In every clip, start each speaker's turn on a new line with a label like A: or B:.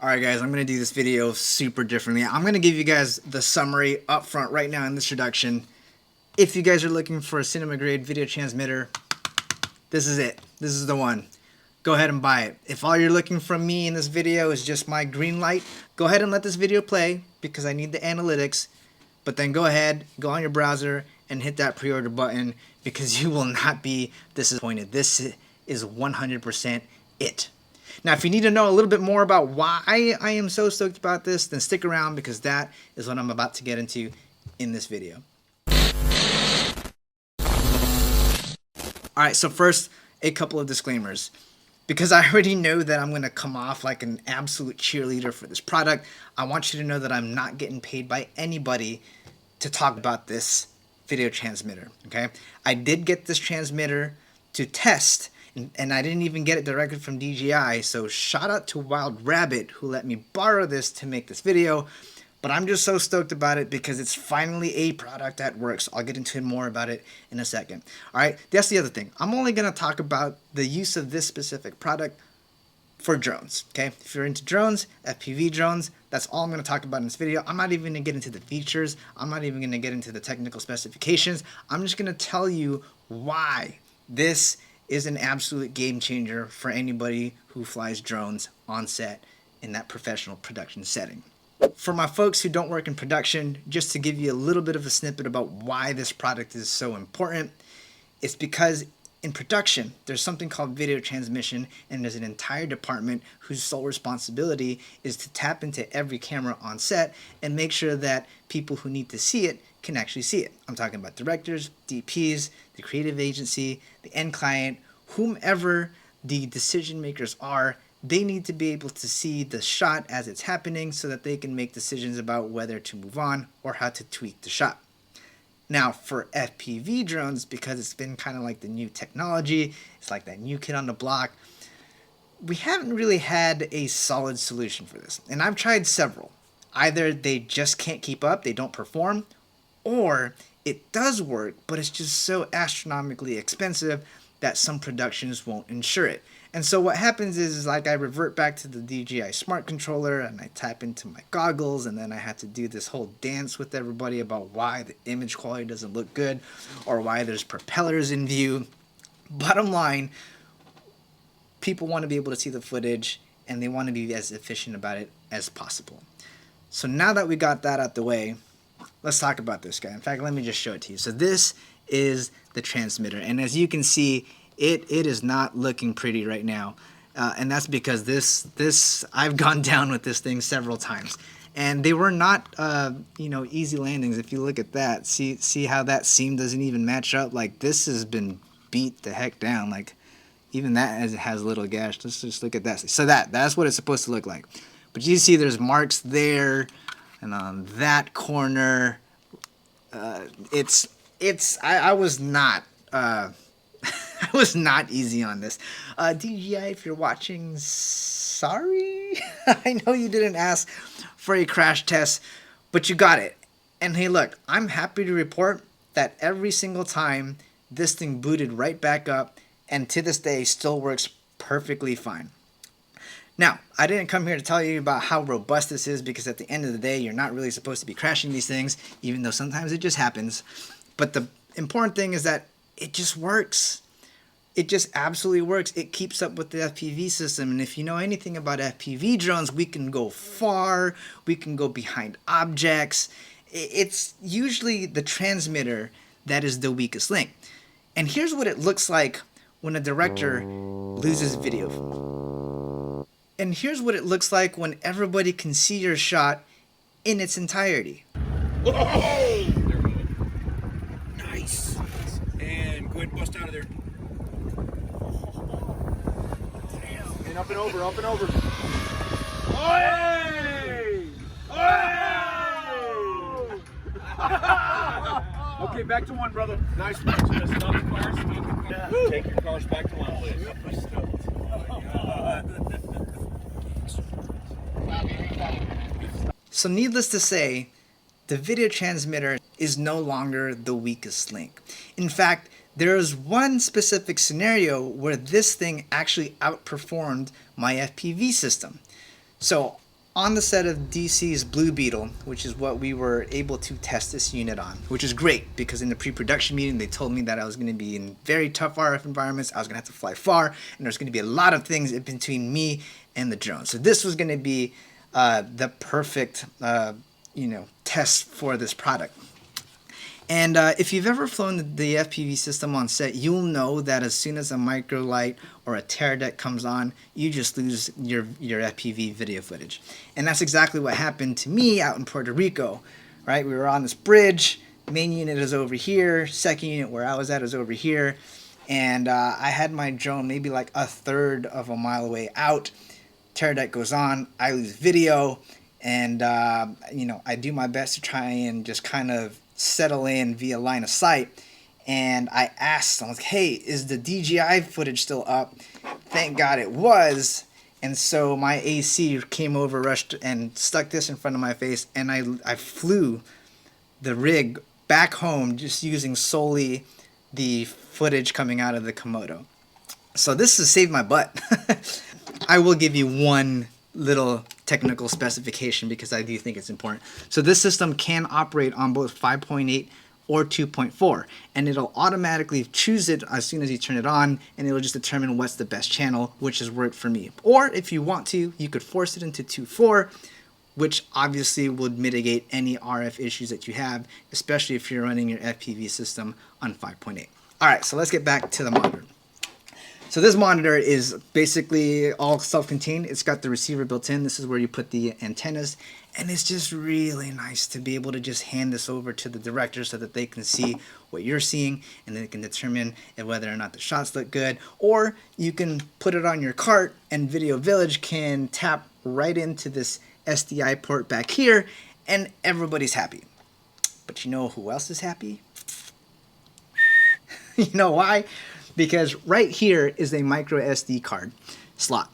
A: Alright guys, I'm going to do this video super differently. I'm going to give you guys the summary up front right now in this introduction. If you guys are looking for a cinema grade video transmitter, this is it. This is the one. Go ahead and buy it. If all you're looking from me in this video is just my green light, go ahead and let this video play because I need the analytics. But then go ahead, go on your browser and hit that pre-order button because you will not be disappointed. This is 100% it. Now, if you need to know a little bit more about why I am so stoked about this, then stick around because that is what I'm about to get into in this video. Alright, so first, a couple of disclaimers. Because I already know that I'm going to come off like an absolute cheerleader for this product, I want you to know that I'm not getting paid by anybody to talk about this video transmitter, okay? I did get this transmitter to test, and I didn't even get it directly from DJI, so shout out to Wild Rabbit who let me borrow this to make this video. But I'm just so stoked about it because it's finally a product that works. I'll get into more about it in a second. Alright, that's the other thing. I'm only going to talk about the use of this specific product for drones, okay? If you're into drones, FPV drones, that's all I'm going to talk about in this video. I'm not even going to get into the features. I'm not even going to get into the technical specifications. I'm just going to tell you why this is an absolute game changer for anybody who flies drones on set in that professional production setting. For my folks who don't work in production, just to give you a little bit of a snippet about why this product is so important, it's because in production, there's something called video transmission, and there's an entire department whose sole responsibility is to tap into every camera on set and make sure that people who need to see it can actually see it. I'm talking about directors, DPs, the creative agency, the end client, whomever the decision makers are. They need to be able to see the shot as it's happening so that they can make decisions about whether to move on or how to tweak the shot. Now for FPV drones, because it's been kind of like the new technology, it's like that new kid on the block, we haven't really had a solid solution for this. And I've tried several. Either they just can't keep up, they don't perform, or it does work, but it's just so astronomically expensive that some productions won't insure it. And so what happens is like I revert back to the DJI Smart Controller and I tap into my goggles, and then I have to do this whole dance with everybody about why the image quality doesn't look good or why there's propellers in view. Bottom line, people want to be able to see the footage and they want to be as efficient about it as possible. So now that we got that out the way, let's talk about this guy. In fact, let me just show it to you. So this is the transmitter, and as you can see, it is not looking pretty right now, and that's because this I've gone down with this thing several times, and they were not easy landings. If you look at that, see how that seam doesn't even match up. Like, this has been beat the heck down. Like, even that has a little gash. Let's just look at that. So that's what it's supposed to look like. But you see there's marks there, and on that corner, I was not I was not easy on this. DJI, if you're watching, sorry. I know you didn't ask for a crash test, but you got it. And hey, look, I'm happy to report that every single time this thing booted right back up, and to this day still works perfectly fine. Now, I didn't come here to tell you about how robust this is, because at the end of the day, you're not really supposed to be crashing these things, even though sometimes it just happens. But the important thing is that it just works. It just absolutely works. It keeps up with the FPV system. And if you know anything about FPV drones, we can go far. We can go behind objects. It's usually the transmitter that is the weakest link. And here's what it looks like when a director loses video. And here's what it looks like when everybody can see your shot in its entirety.
B: Whoa! Nice. And go ahead and bust out of there. Damn. And up and over, up and over. Hey! Hey! Okay, back to one, brother. Nice one. Just stop the cars. Take your cars back to one, please.
A: So needless to say, the video transmitter is no longer the weakest link. In fact, there is one specific scenario where this thing actually outperformed my FPV system. So on the set of DC's Blue Beetle, which is what we were able to test this unit on, which is great because in the pre-production meeting they told me that I was going to be in very tough RF environments, I was going to have to fly far, and there's going to be a lot of things in between me and the drone. So this was going to be the perfect test for this product. And if you've ever flown the FPV system on set, you'll know that as soon as a micro light or a tear deck comes on, you just lose your FPV video footage. And that's exactly what happened to me out in Puerto Rico, right? We were on this bridge, main unit is over here, second unit where I was at is over here, and I had my drone maybe like a third of a mile away out. Tear deck goes on, I lose video, and I do my best to try and just kind of settle in via line of sight, and I asked, I was like, hey, is the DJI footage still up? Thank God it was. And so my AC came over, rushed, and stuck this in front of my face, and I flew the rig back home just using solely the footage coming out of the Komodo. So this has saved my butt. I will give you one little technical specification because I do think it's important. So this system can operate on both 5.8 or 2.4, and it'll automatically choose it as soon as you turn it on, and it'll just determine what's the best channel, which has worked for me. Or if you want to, you could force it into 2.4, which obviously would mitigate any RF issues that you have, especially if you're running your FPV system on 5.8. All right, so let's get back to the monitor. So this monitor is basically all self-contained. It's got the receiver built in. This is where you put the antennas. And it's just really nice to be able to just hand this over to the director so that they can see what you're seeing and they can determine whether or not the shots look good. Or you can put it on your cart and Video Village can tap right into this SDI port back here and everybody's happy. But you know who else is happy? You know why? Because right here is a micro SD card slot,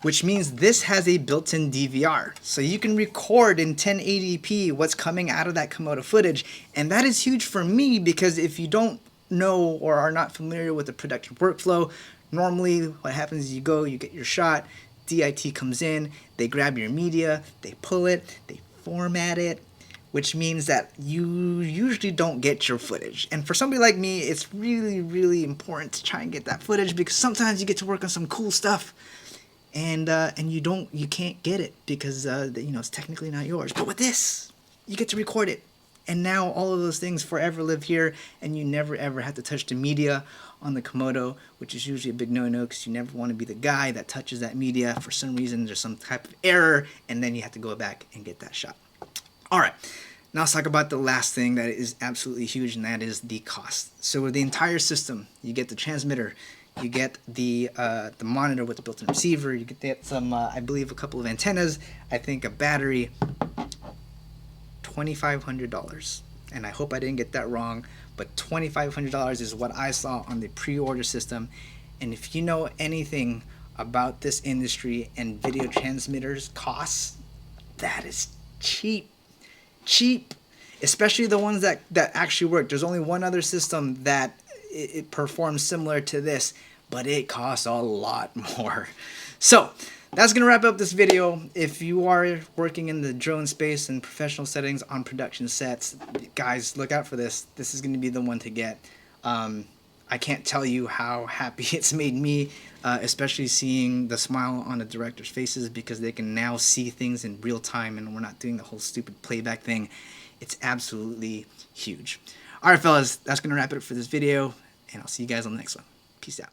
A: which means this has a built-in DVR. So you can record in 1080p what's coming out of that Komodo footage. And that is huge for me because if you don't know or are not familiar with the production workflow, normally what happens is you get your shot, DIT comes in, they grab your media, they pull it, they format it, which means that you usually don't get your footage. And for somebody like me, it's really, really important to try and get that footage because sometimes you get to work on some cool stuff and you can't get it because it's technically not yours. But with this, you get to record it. And now all of those things forever live here, and you never ever have to touch the media on the Komodo, which is usually a big no-no because you never want to be the guy that touches that media. For some reason, there's some type of error, and then you have to go back and get that shot. All right, now let's talk about the last thing that is absolutely huge, and that is the cost. So with the entire system, you get the transmitter, you get the monitor with the built-in receiver, you get some, I believe, a couple of antennas, I think a battery, $2,500. And I hope I didn't get that wrong, but $2,500 is what I saw on the pre-order system. And if you know anything about this industry and video transmitters costs, that is cheap. Especially the ones that actually work. There's only one other system that it performs similar to this, but it costs a lot more. So that's gonna wrap up this video. If you are working in the drone space and professional settings on production sets, guys, look out for this. This is gonna be the one to get. I can't tell you how happy it's made me, especially seeing the smile on the directors' faces because they can now see things in real time and we're not doing the whole stupid playback thing. It's absolutely huge. All right, fellas, that's going to wrap it up for this video, and I'll see you guys on the next one. Peace out.